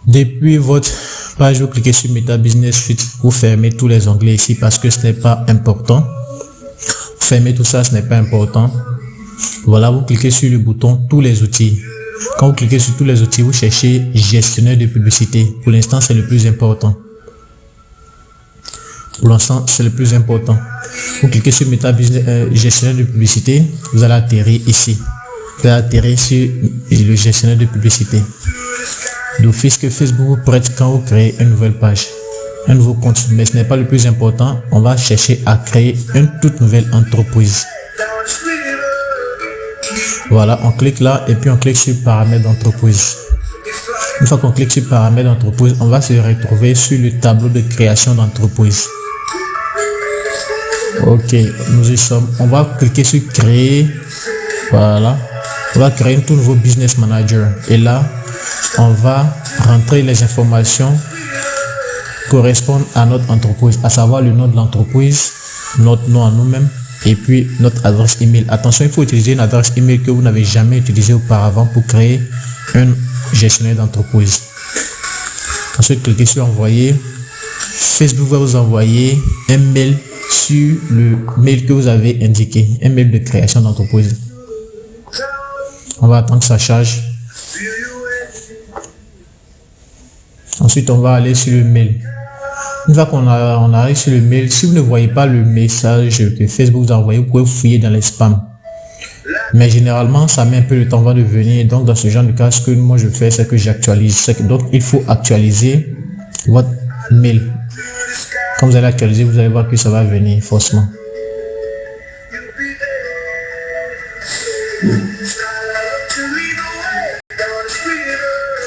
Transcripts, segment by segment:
Depuis votre page, vous cliquez sur Meta Business Suite, vous fermez tous les onglets ici parce que ce n'est pas important. Vous fermez tout ça, ce n'est pas important. Voilà, vous cliquez sur le bouton tous les outils. Quand vous cliquez sur tous les outils, vous cherchez gestionnaire de publicité. Pour l'instant, c'est le plus important. Pour l'instant, c'est le plus important. Vous cliquez sur Meta Business, gestionnaire de publicité, vous allez atterrir ici. Vous allez atterrir sur le gestionnaire de publicité. D'office que Facebook vous prête quand vous créez une nouvelle page, un nouveau compte. Mais ce n'est pas le plus important. On va chercher à créer une toute nouvelle entreprise. Voilà, on clique là et puis on clique sur paramètres d'entreprise. Une fois qu'on clique sur paramètres d'entreprise, on va se retrouver sur le tableau de création d'entreprise. Ok, nous y sommes. On va cliquer sur créer. Voilà, on va créer un tout nouveau business manager. Et là, on va rentrer les informations correspondent à notre entreprise, à savoir le nom de l'entreprise, notre nom à nous-mêmes et puis notre adresse email. Attention, il faut utiliser une adresse email que vous n'avez jamais utilisée auparavant pour créer un gestionnaire d'entreprise. Ensuite, cliquez sur envoyer. Facebook va vous envoyer un mail sur le mail que vous avez indiqué, un mail de création d'entreprise. On va attendre que ça charge. Ensuite, on va aller sur le mail. Une fois qu'on arrive sur le mail, si vous ne voyez pas le message que Facebook vous a envoyé, vous pouvez fouiller dans les spams. Mais généralement, ça met un peu de temps avant de venir. Donc, dans ce genre de cas, ce que moi je fais, c'est que j'actualise. Donc, il faut actualiser votre mail. Quand vous allez actualiser, vous allez voir que ça va venir forcément.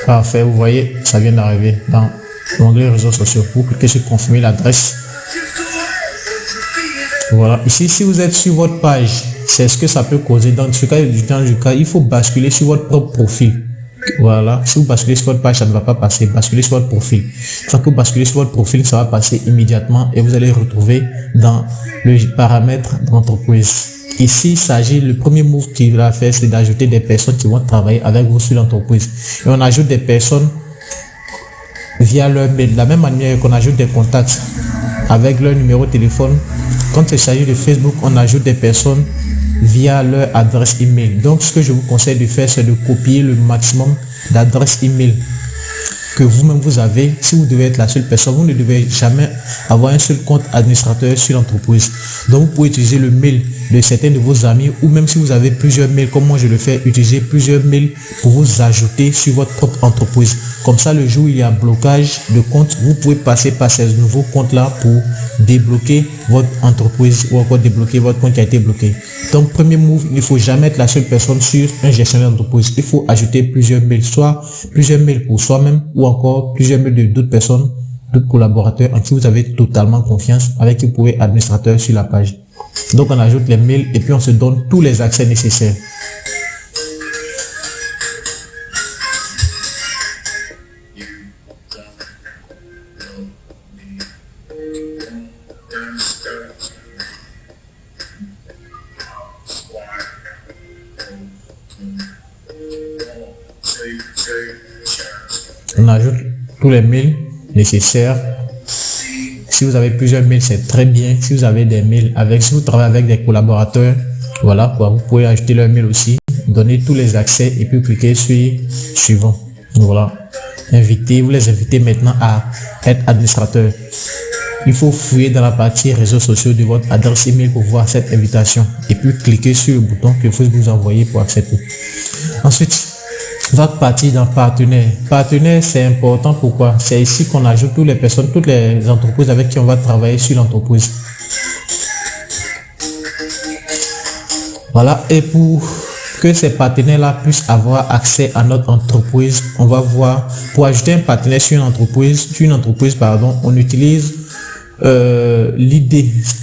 Parfait, vous voyez, ça vient d'arriver dans l'onglet réseaux sociaux. Vous cliquez sur confirmer l'adresse. Voilà, ici, si vous êtes sur votre page, c'est ce que ça peut causer. Dans ce cas, il faut basculer sur votre propre profil. Voilà, si vous basculez sur votre page, ça ne va pas passer. Basculez sur votre profil. Une fois que vous basculez sur votre profil, ça va passer immédiatement et vous allez retrouver dans le paramètre d'entreprise. Ici, il s'agit, le premier move qu'il va faire, c'est d'ajouter des personnes qui vont travailler avec vous sur l'entreprise. Et on ajoute des personnes via leur mail. De la même manière qu'on ajoute des contacts avec leur numéro de téléphone. Quand il s'agit de Facebook, on ajoute des personnes via leur adresse email. Donc, ce que je vous conseille de faire, c'est de copier le maximum d'adresses email que vous-même vous avez. Si vous devez être la seule personne, vous ne devez jamais avoir un seul compte administrateur sur l'entreprise. Donc, vous pouvez utiliser le mail de certains de vos amis ou même si vous avez plusieurs mails, comme moi je le fais, utiliser plusieurs mails pour vous ajouter sur votre propre entreprise. Comme ça, le jour où il y a blocage de compte, vous pouvez passer par ces nouveaux comptes-là pour débloquer votre entreprise ou encore débloquer votre compte qui a été bloqué. Donc, premier move, il ne faut jamais être la seule personne sur un gestionnaire d'entreprise. Il faut ajouter plusieurs mails, soit plusieurs mails pour soi-même ou encore plusieurs mails de d'autres personnes, d'autres collaborateurs en qui vous avez totalement confiance, avec qui vous pouvez être administrateur sur la page. Donc, on ajoute les mails et puis on se donne tous les accès nécessaires. On ajoute tous les mails nécessaires. Si vous avez plusieurs mails, c'est très bien. Si vous avez des mails si vous travaillez avec des collaborateurs, voilà quoi, vous pouvez ajouter leur mail aussi, donner tous les accès et puis cliquer sur suivant. Voilà. Vous les invitez maintenant à être administrateur. Il faut fouiller dans la partie réseaux sociaux de votre adresse email pour voir cette invitation et puis cliquer sur le bouton que Facebook vous envoie pour accepter. Ensuite, on va partir dans partenaire. Partenaire, c'est important. Pourquoi? C'est ici qu'on ajoute toutes les personnes, toutes les entreprises avec qui on va travailler sur l'entreprise. Voilà. Et pour que ces partenaires-là puissent avoir accès à notre entreprise, on va voir, pour ajouter un partenaire sur une entreprise, on utilise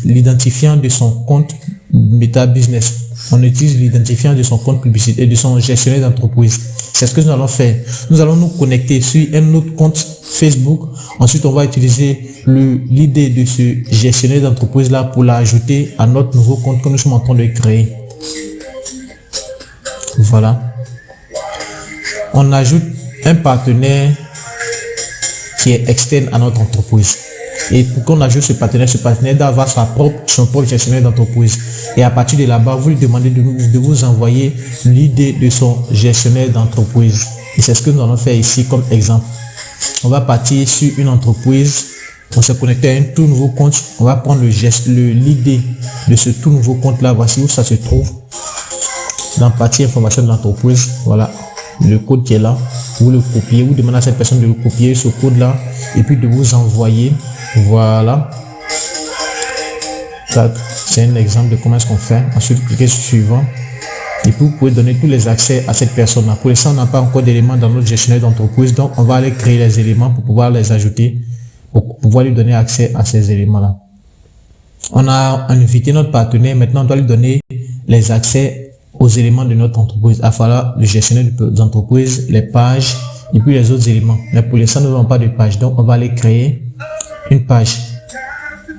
l'identifiant de son compte Meta Business. On utilise l'identifiant de son compte publicité et de son gestionnaire d'entreprise. C'est ce que nous allons faire. Nous allons nous connecter sur un autre compte Facebook. Ensuite, on va utiliser l'idée de ce gestionnaire d'entreprise là pour l'ajouter à notre nouveau compte que nous sommes en train de créer. Voilà. On ajoute un partenaire qui est externe à notre entreprise. Et pour qu'on ajoute ce partenaire doit avoir son propre gestionnaire d'entreprise. Et à partir de là-bas, vous lui demandez de vous envoyer l'idée de son gestionnaire d'entreprise. Et c'est ce que nous allons faire ici comme exemple. On va partir sur une entreprise. On s'est connecté à un tout nouveau compte. On va prendre l'idée de ce tout nouveau compte-là. Voici où ça se trouve. Dans partie information de l'entreprise. Voilà. Le code qui est là. Vous le copiez. Vous demandez à cette personne de le copier, ce code-là. Et puis de vous envoyer. Voilà. C'est un exemple de comment est-ce qu'on fait. Ensuite, cliquez sur suivant. Et puis vous pouvez donner tous les accès à cette personne-là. Pour l'instant, on n'a pas encore d'éléments dans notre gestionnaire d'entreprise. Donc, on va aller créer les éléments pour pouvoir les ajouter, pour pouvoir lui donner accès à ces éléments-là. On a invité notre partenaire. Maintenant, on doit lui donner les accès aux éléments de notre entreprise. À falloir le gestionnaire d'entreprise, les pages et puis les autres éléments. Mais pour l'instant, nous n'avons pas de page. Donc, on va aller créer une page.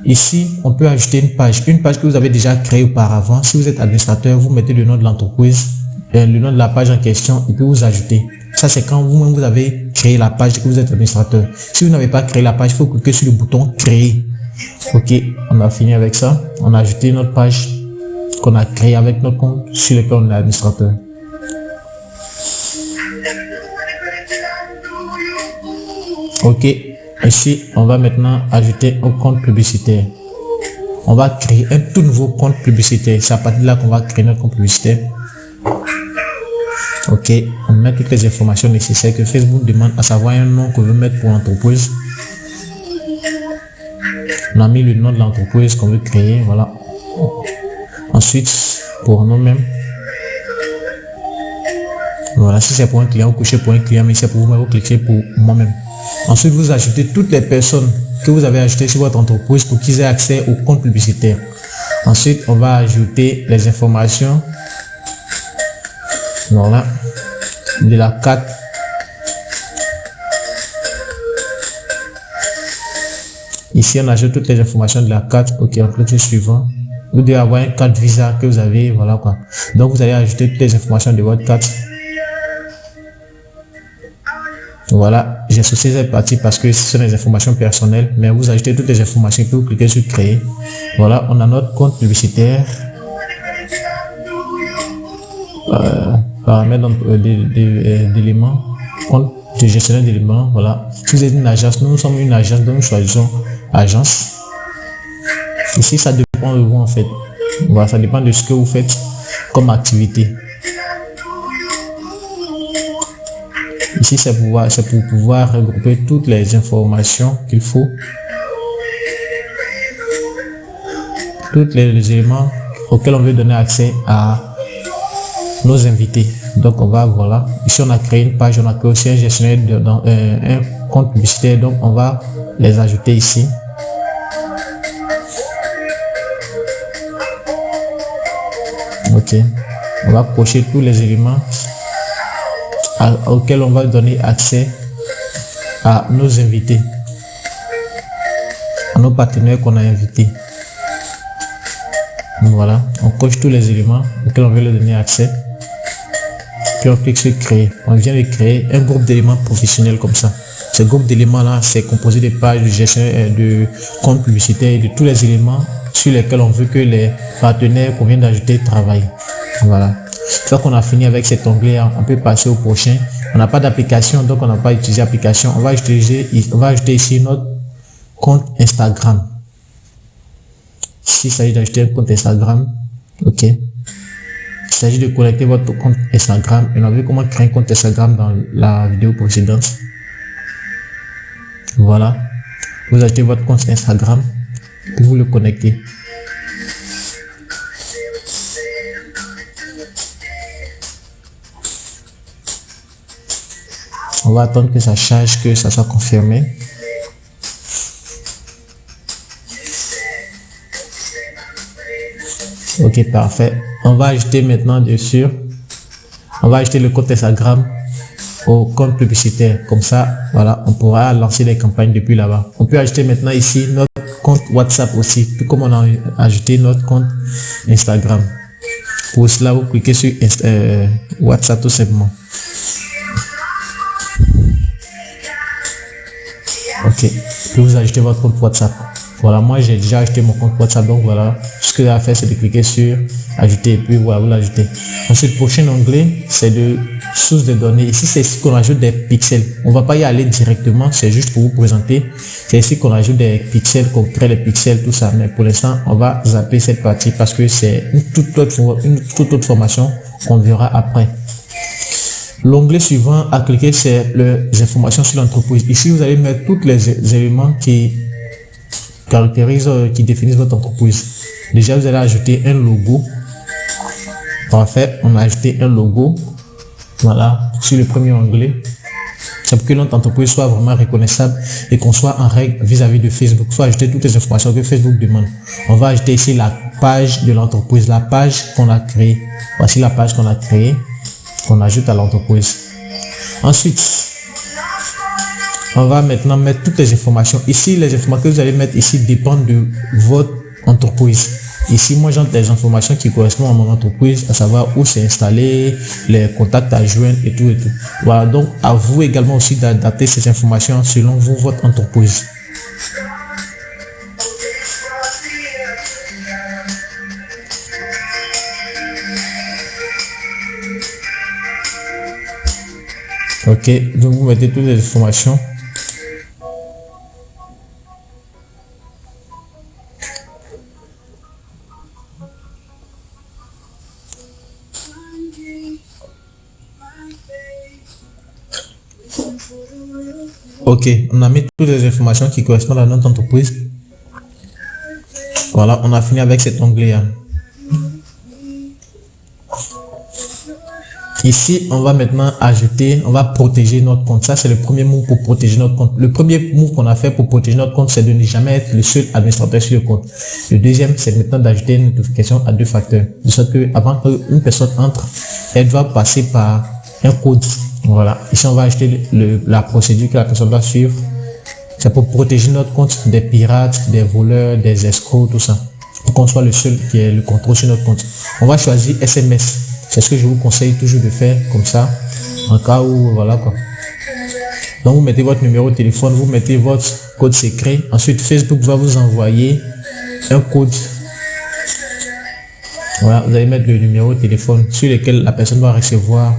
Ici, on peut ajouter une page que vous avez déjà créée auparavant. Si vous êtes administrateur, vous mettez le nom de l'entreprise, le nom de la page en question et puis vous ajoutez. Ça, c'est quand vous-même vous avez créé la page et que vous êtes administrateur. Si vous n'avez pas créé la page, il faut cliquer sur le bouton créer. Ok, on a fini avec ça. On a ajouté notre page qu'on a créée avec notre compte sur lequel on est administrateur. Ok. Ici, on va maintenant ajouter un compte publicitaire. On va créer un tout nouveau compte publicitaire. C'est à partir de là qu'on va créer notre compte publicitaire. Ok, on met toutes les informations nécessaires que Facebook demande, à savoir un nom qu'on veut mettre pour l'entreprise. On a mis le nom de l'entreprise qu'on veut créer, voilà. Ensuite, pour nous-mêmes. Voilà, si c'est pour un client, vous couchez pour un client, mais si c'est pour vous-même, vous cliquez pour moi-même. Ensuite, vous ajoutez toutes les personnes que vous avez ajoutées sur votre entreprise pour qu'ils aient accès au compte publicitaire. Ensuite, on va ajouter les informations, voilà, de la carte. Ici, on ajoute toutes les informations de la carte. Ok, on clique sur suivant. Vous devez avoir une carte Visa que vous avez, voilà quoi. Donc, vous allez ajouter toutes les informations de votre carte. Voilà, j'ai associé cette partie parce que ce sont des informations personnelles, mais vous ajoutez toutes les informations que vous cliquez sur créer. Voilà, on a notre compte publicitaire. Paramètres d'éléments, compte de gestionnaire d'éléments. Voilà, si vous êtes une agence, nous sommes une agence, donc nous choisissons agence. Ici, ça dépend de vous en fait. Voilà, ça dépend de ce que vous faites comme activité. Ici, c'est pour pouvoir regrouper toutes les informations qu'il faut. Tous les éléments auxquels on veut donner accès à nos invités. Donc, on va, voilà. Ici, on a créé une page, on a créé aussi un gestionnaire, un compte publicitaire. Donc, on va les ajouter ici. Ok. On va cocher tous les éléments auxquels on va donner accès à nos invités, à nos partenaires qu'on a invités. Voilà, on coche tous les éléments auxquels on veut leur donner accès. Puis on clique sur créer. On vient de créer un groupe d'éléments professionnels comme ça. Ce groupe d'éléments là, c'est composé de pages de gestion de compte publicitaire et de tous les éléments sur lesquels on veut que les partenaires qu'on vient d'ajouter travaillent. Voilà. Une fois qu'on a fini avec cet onglet, on peut passer au prochain. On n'a pas d'application, donc on n'a pas utilisé application. On va ajouter ici notre compte Instagram. Ici, il s'agit d'ajouter un compte Instagram. Ok. Il s'agit de connecter votre compte Instagram. Et on a vu comment créer un compte Instagram dans la vidéo précédente. Voilà. Vous ajoutez votre compte Instagram. Puis vous le connectez. On va attendre que ça charge, que ça soit confirmé. Ok, parfait. On va ajouter maintenant dessus. On va ajouter le compte Instagram au compte publicitaire. Comme ça, voilà, on pourra lancer des campagnes depuis là-bas. On peut ajouter maintenant ici notre compte WhatsApp aussi, tout comme on a ajouté notre compte Instagram. Pour cela, vous cliquez sur WhatsApp tout simplement. Ok, puis vous ajoutez votre compte WhatsApp. Voilà, moi j'ai déjà ajouté mon compte WhatsApp, donc voilà, ce que j'ai à faire c'est de cliquer sur ajouter et puis voilà, vous l'ajoutez. Ensuite, prochain onglet, c'est de source de données. Ici, c'est ici qu'on ajoute des pixels. On va pas y aller directement, c'est juste pour vous présenter. C'est ici qu'on ajoute des pixels, qu'on crée les pixels, tout ça. Mais pour l'instant, on va zapper cette partie parce que c'est une toute autre formation qu'on verra après. L'onglet suivant à cliquer, c'est les informations sur l'entreprise. Ici, vous allez mettre tous les éléments qui caractérisent, qui définissent votre entreprise. Déjà, vous allez ajouter un logo. Parfait, on a ajouté un logo. Voilà, sur le premier onglet. C'est pour que notre entreprise soit vraiment reconnaissable et qu'on soit en règle vis-à-vis de Facebook. Il faut ajouter toutes les informations que Facebook demande. On va ajouter ici la page de l'entreprise, la page qu'on a créée. Voici la page qu'on a créée, qu'on ajoute à l'entreprise. Ensuite, on va maintenant mettre toutes les informations. Ici, les informations que vous allez mettre ici dépendent de votre entreprise. Ici, moi, j'entre des informations qui correspondent à mon entreprise, à savoir où c'est installé, les contacts à joindre et tout et tout. Voilà, donc à vous également aussi d'adapter ces informations selon vous, votre entreprise. Ok, donc vous mettez toutes les informations. Ok, on a mis toutes les informations qui correspondent à notre entreprise. Voilà, on a fini avec cet onglet. Ici, on va maintenant ajouter, on va protéger notre compte. Ça, c'est le premier move pour protéger notre compte. Le premier move qu'on a fait pour protéger notre compte, c'est de ne jamais être le seul administrateur sur le compte. Le deuxième, c'est maintenant d'ajouter une notification à 2 facteurs. De sorte que avant qu'une personne entre, elle doit passer par un code. Voilà. Ici, on va ajouter la procédure que la personne doit suivre. C'est pour protéger notre compte des pirates, des voleurs, des escrocs, tout ça. Pour qu'on soit le seul qui ait le contrôle sur notre compte. On va choisir SMS. C'est ce que je vous conseille toujours de faire comme ça, en cas où, voilà quoi. Donc vous mettez votre numéro de téléphone, vous mettez votre code secret. Ensuite, Facebook va vous envoyer un code. Voilà, vous allez mettre le numéro de téléphone sur lequel la personne va recevoir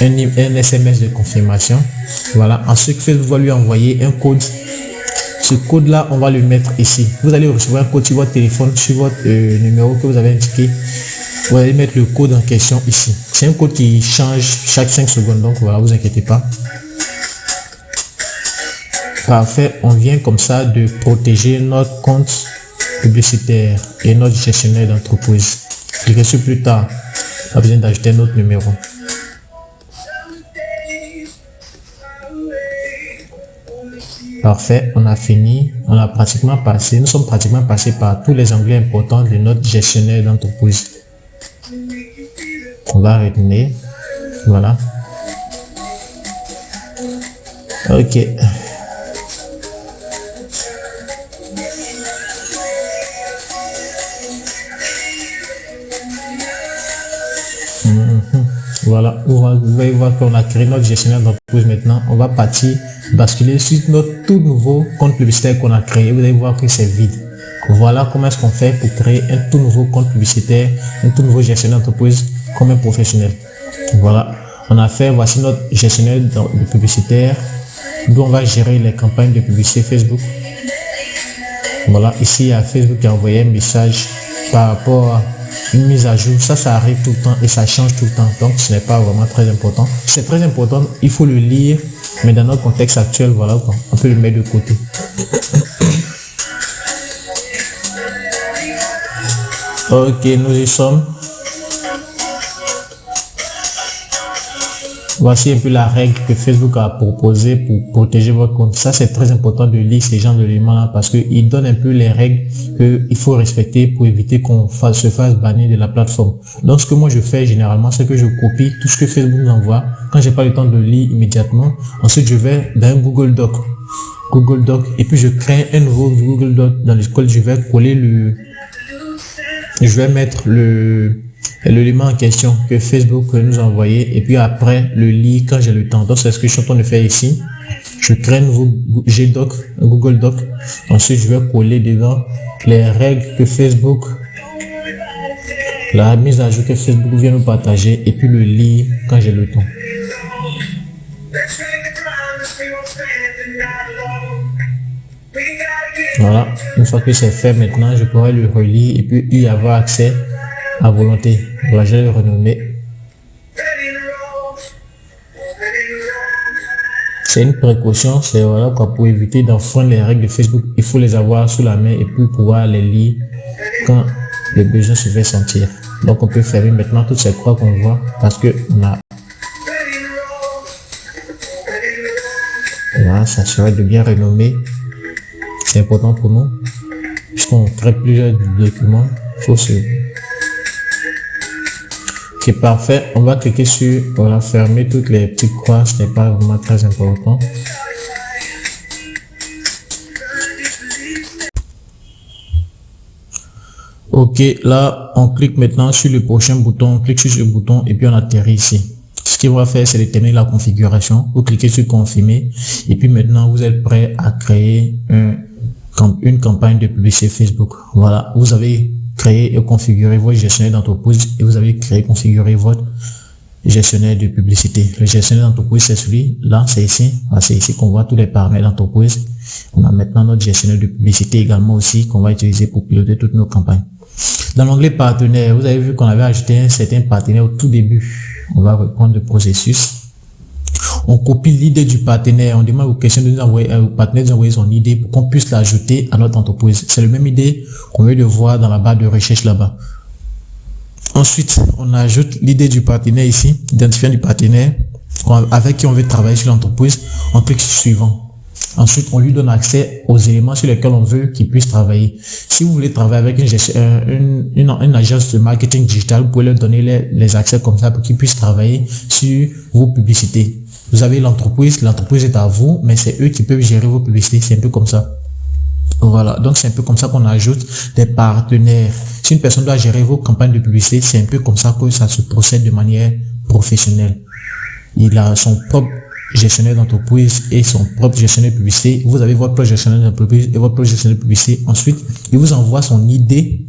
un SMS de confirmation. Voilà, ensuite Facebook va lui envoyer un code. Ce code là, on va le mettre ici. Vous allez recevoir un code sur votre téléphone, sur votre numéro que vous avez indiqué. Vous allez mettre le code en question ici. C'est un code qui change chaque 5 secondes, donc voilà, vous inquiétez pas. Parfait, on vient comme ça de protéger notre compte publicitaire et notre gestionnaire d'entreprise. Cliquez sur plus tard, pas besoin d'ajouter notre numéro. Parfait, on a fini, on a pratiquement passé, nous sommes pratiquement passés par tous les onglets importants de notre gestionnaire d'entreprise. On va retenir, voilà. Ok. Voilà, vous allez voir qu'on a créé notre gestionnaire d'entreprise maintenant. On va basculer sur notre tout nouveau compte publicitaire qu'on a créé. Vous allez voir que c'est vide. Voilà comment est-ce qu'on fait pour créer un tout nouveau compte publicitaire, un tout nouveau gestionnaire d'entreprise comme un professionnel. Voilà, on a fait, voici notre gestionnaire de publicitaire, d'où on va gérer les campagnes de publicité Facebook. Voilà, ici il y a Facebook qui a envoyé un message par rapport à une mise à jour. Ça arrive tout le temps et ça change tout le temps, donc ce n'est pas vraiment très important. C'est très important, il faut le lire, mais dans notre contexte actuel, voilà, on peut le mettre de côté. Ok, nous y sommes. Voici un peu la règle que Facebook a proposée pour protéger votre compte. Ça, c'est très important de lire ces genres d'éléments-là parce qu'ils donnent un peu les règles qu'il faut respecter pour éviter qu'on se fasse bannir de la plateforme. Donc, ce que moi je fais généralement, c'est que je copie tout ce que Facebook nous envoie. Quand j'ai pas le temps de le lire immédiatement, ensuite je vais dans un Google Doc et puis je crée un nouveau Google Doc dans lequel je vais coller je vais mettre l'élément en question que Facebook nous a envoyé et puis après le lire quand j'ai le temps. Donc c'est ce que je suis en train de faire ici. Je crée un nouveau Google Doc. Ensuite, je vais coller dedans les règles que Facebook, la mise à jour que Facebook vient me partager et puis le lire quand j'ai le temps. Voilà, une fois que c'est fait maintenant, je pourrai le relire et puis y avoir accès à volonté. Voilà, je vais le renommer. C'est une précaution, c'est voilà quoi, pour éviter d'enfreindre les règles de Facebook. Il faut les avoir sous la main et puis pouvoir les lire quand le besoin se fait sentir. Donc on peut fermer maintenant toutes ces croix qu'on voit parce que on a. Voilà, ça serait de bien renommer. C'est important pour nous. Puisqu'on crée plusieurs documents, il faut se. C'est parfait. On va cliquer sur voilà, fermer toutes les petites croix. Ce n'est pas vraiment très important. Ok, là, on clique maintenant sur le prochain bouton. On clique sur ce bouton et puis on atterrit ici. Ce qu'il va faire, c'est déterminer la configuration. Vous cliquez sur confirmer et puis maintenant, vous êtes prêt à créer une campagne de publicité Facebook. Voilà, vous avez créé et configurer votre gestionnaire d'entreprise et vous avez créé et configuré votre gestionnaire de publicité. Le gestionnaire d'entreprise, c'est celui-là, c'est ici. C'est ici qu'on voit tous les paramètres d'entreprise. On a maintenant notre gestionnaire de publicité également aussi qu'on va utiliser pour piloter toutes nos campagnes. Dans l'onglet partenaire, vous avez vu qu'on avait ajouté un certain partenaire au tout début. On va reprendre le processus. On copie l'idée du partenaire. On demande aux questions de nous envoyer, au partenaire d'envoyer son idée pour qu'on puisse l'ajouter à notre entreprise. C'est la même idée qu'on vient de voir dans la barre de recherche là-bas. Ensuite, on ajoute l'idée du partenaire ici, identifiant du partenaire avec qui on veut travailler sur l'entreprise. On clique sur suivant. Ensuite, on lui donne accès aux éléments sur lesquels on veut qu'il puisse travailler. Si vous voulez travailler avec une agence de marketing digital, vous pouvez leur donner les accès comme ça pour qu'ils puissent travailler sur vos publicités. Vous avez l'entreprise est à vous, mais c'est eux qui peuvent gérer vos publicités. C'est un peu comme ça. Voilà, donc c'est un peu comme ça qu'on ajoute des partenaires. Si une personne doit gérer vos campagnes de publicité, c'est un peu comme ça que ça se procède de manière professionnelle. Il a son propre gestionnaire d'entreprise et son propre gestionnaire de publicité. Vous avez votre propre gestionnaire d'entreprise et votre propre gestionnaire de publicité. Ensuite, il vous envoie son idée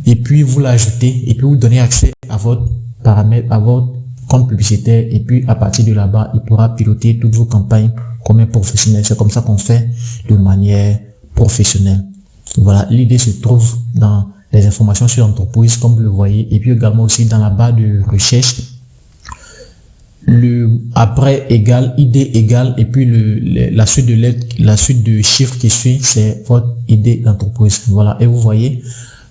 et puis vous l'ajoutez et puis vous donnez accès à votre paramètre, à votre compte publicitaire et puis à partir de là-bas, il pourra piloter toutes vos campagnes comme un professionnel. C'est comme ça qu'on fait de manière professionnelle. Voilà, l'idée se trouve dans les informations sur l'entreprise comme vous le voyez et puis également aussi dans la barre de recherche. Le après égale, idée égale et puis la suite de lettres, la suite de chiffres qui suit, c'est votre idée d'entreprise. Voilà, et vous voyez,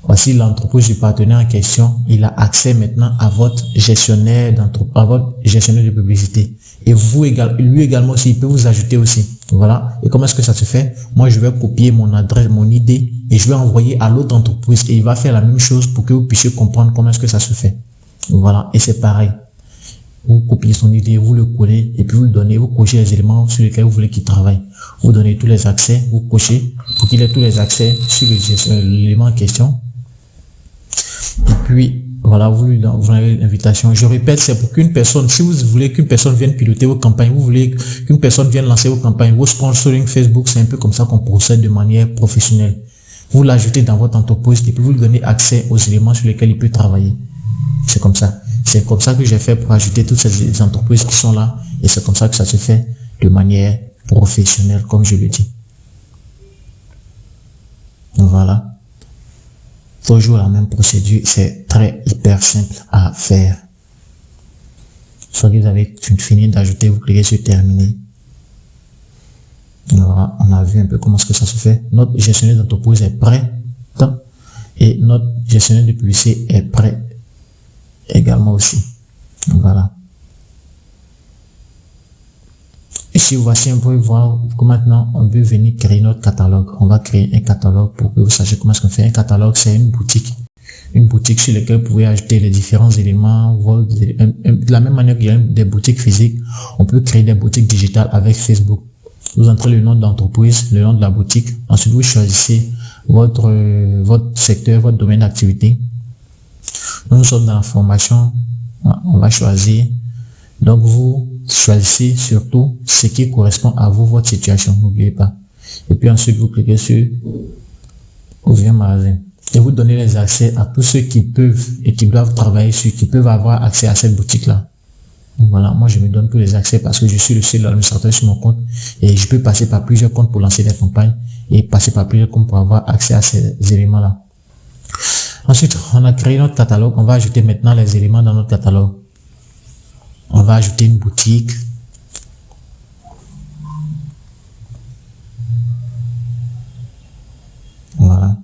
voici l'entreprise du partenaire en question. Il a accès maintenant à votre gestionnaire d'entreprise, à votre gestionnaire de publicité. Et vous lui également aussi, il peut vous ajouter aussi. Voilà. Et comment est-ce que ça se fait? Moi, je vais copier mon adresse, mon idée et je vais envoyer à l'autre entreprise et il va faire la même chose pour que vous puissiez comprendre comment est-ce que ça se fait. Voilà. Et c'est pareil. Vous copiez son idée, vous le collez et puis vous le donnez, vous cochez les éléments sur lesquels vous voulez qu'il travaille. Vous donnez tous les accès, vous cochez pour qu'il ait tous les accès sur l'élément en question. Et puis, voilà, vous avez l'invitation. Je répète, c'est pour qu'une personne, si vous voulez qu'une personne vienne piloter vos campagnes, vous voulez qu'une personne vienne lancer vos campagnes, vos sponsoring Facebook, c'est un peu comme ça qu'on procède de manière professionnelle. Vous l'ajoutez dans votre entreprise et puis vous lui donnez accès aux éléments sur lesquels il peut travailler. C'est comme ça. C'est comme ça que j'ai fait pour ajouter toutes ces entreprises qui sont là et c'est comme ça que ça se fait de manière professionnelle, comme je le dis. Voilà. Toujours la même procédure, c'est très hyper simple à faire. Soit que vous avez fini d'ajouter, vous cliquez sur terminer. Voilà, on a vu un peu comment est-ce que ça se fait. Notre gestionnaire d'entreprise est prêt et notre gestionnaire de publicité est prêt également aussi. Voilà. Ici, voici un peu voir que maintenant on peut venir créer notre catalogue. On va créer un catalogue pour que vous sachiez comment est-ce qu'on fait. Un catalogue, c'est une boutique sur laquelle vous pouvez ajouter les différents éléments. De la même manière qu'il y a des boutiques physiques, on peut créer des boutiques digitales avec Facebook. Vous entrez le nom de l'entreprise, le nom de la boutique. Ensuite, vous choisissez votre secteur, votre domaine d'activité. Nous sommes dans la formation. On va choisir. Donc, vous choisissez surtout ce qui correspond à vous, votre situation, n'oubliez pas. Et puis ensuite, vous cliquez sur ouvrir magasin. Et vous donnez les accès à tous ceux qui peuvent et qui doivent travailler sur, qui peuvent avoir accès à cette boutique-là. Donc voilà, moi je me donne tous les accès parce que je suis le seul administrateur sur mon compte et je peux passer par plusieurs comptes pour lancer des campagnes et passer par plusieurs comptes pour avoir accès à ces éléments-là. Ensuite, on a créé notre catalogue. On va ajouter maintenant les éléments dans notre catalogue. On va ajouter une boutique. Voilà.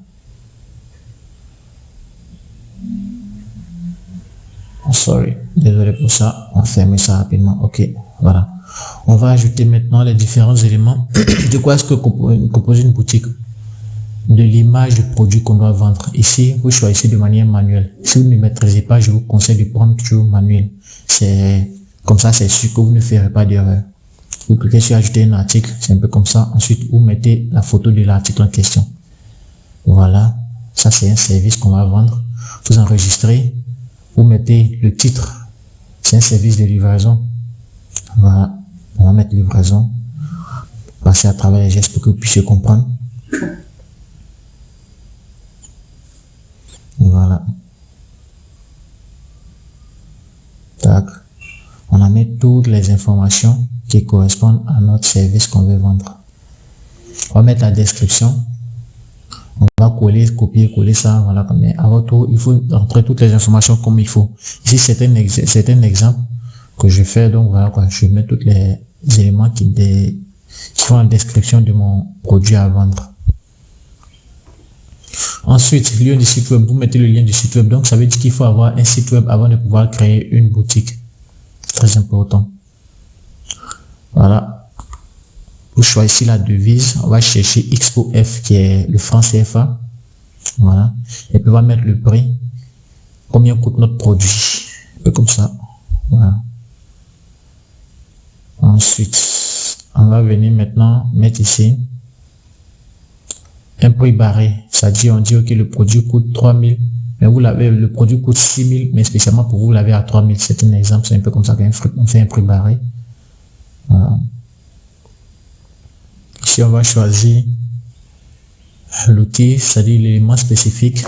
Sorry, désolé pour ça. On ferme ça rapidement. Ok, voilà. On va ajouter maintenant les différents éléments. De quoi est-ce que compose une boutique? De l'image du produit qu'on doit vendre. Ici, vous choisissez de manière manuelle. Si vous ne maîtrisez pas, je vous conseille de prendre toujours manuel. C'est comme ça, c'est sûr que vous ne ferez pas d'erreur. Vous cliquez sur ajouter un article, c'est un peu comme ça. Ensuite, vous mettez la photo de l'article en question. Voilà, ça c'est un service qu'on va vendre. Vous enregistrez, vous mettez le titre. C'est un service de livraison. Voilà, on va mettre livraison. Passer à travers les gestes pour que vous puissiez comprendre. Voilà. Tac. On a mis toutes les informations qui correspondent à notre service qu'on veut vendre. On va mettre la description. On va coller, copier, coller ça. Voilà. Mais à votre tour, il faut entrer toutes les informations comme il faut. Ici, c'est un exemple que je fais. Donc voilà quoi. Je mets tous les éléments qui font la description de mon produit à vendre. Ensuite, lien du site web, vous mettez le lien du site web. Donc, ça veut dire qu'il faut avoir un site web avant de pouvoir créer une boutique. Très important. Voilà. Vous choisissez la devise. On va chercher XOF qui est le franc CFA. Voilà. Et puis, on va mettre le prix. Combien coûte notre produit. Un peu comme ça. Voilà. Ensuite, on va venir maintenant mettre ici un prix barré. C'est-à-dire, on dit, ok, le produit coûte 3000, mais vous l'avez, le produit coûte 6000, mais spécialement pour vous, vous l'avez à 3000. C'est un exemple, c'est un peu comme ça qu'on fait un prix barré. Voilà. Ici, on va choisir l'outil, c'est-à-dire l'élément spécifique.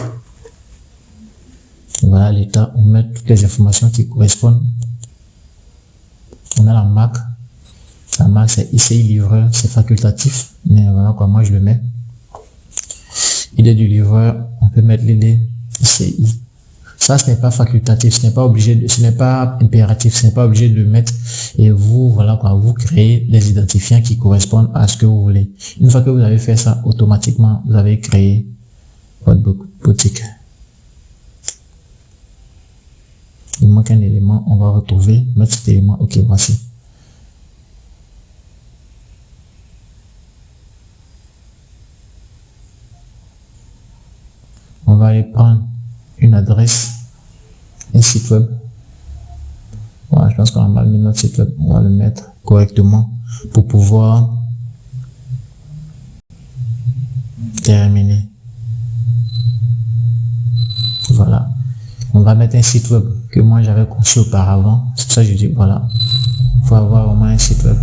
Voilà, l'état, on met toutes les informations qui correspondent. On a la marque. La marque, c'est ICI livreur, c'est facultatif, mais voilà quoi, moi je le mets. Idée du livreur, on peut mettre l'idée ICI. Ça, ce n'est pas facultatif, ce n'est pas obligé, ce n'est pas impératif, ce n'est pas obligé de mettre. Et vous, voilà quoi, vous créez des identifiants qui correspondent à ce que vous voulez. Une fois que vous avez fait ça, automatiquement, vous avez créé votre boutique. Il manque un élément, on va retrouver notre cet élément. Ok, voici. On va aller prendre une adresse, un site web. Voilà, je pense qu'on a mal mis notre site web. On va le mettre correctement pour pouvoir terminer. Voilà. On va mettre un site web que moi j'avais conçu auparavant. C'est pour ça que je dis voilà. Il faut avoir au moins un site web.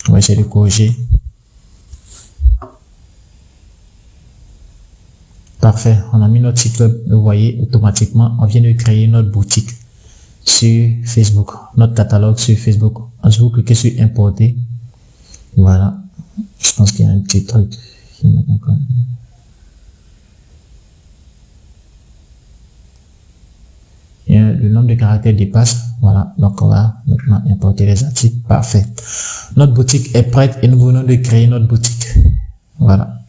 On va essayer de corriger. Parfait. On a mis notre site web. Vous voyez, automatiquement, on vient de créer notre boutique sur Facebook. Notre catalogue sur Facebook. Ensuite, vous cliquez sur importer. Voilà. Je pense qu'il y a un petit truc. Et le nombre de caractères dépasse. Voilà. Donc, on va maintenant importer les articles. Parfait. Notre boutique est prête et nous venons de créer notre boutique. Voilà.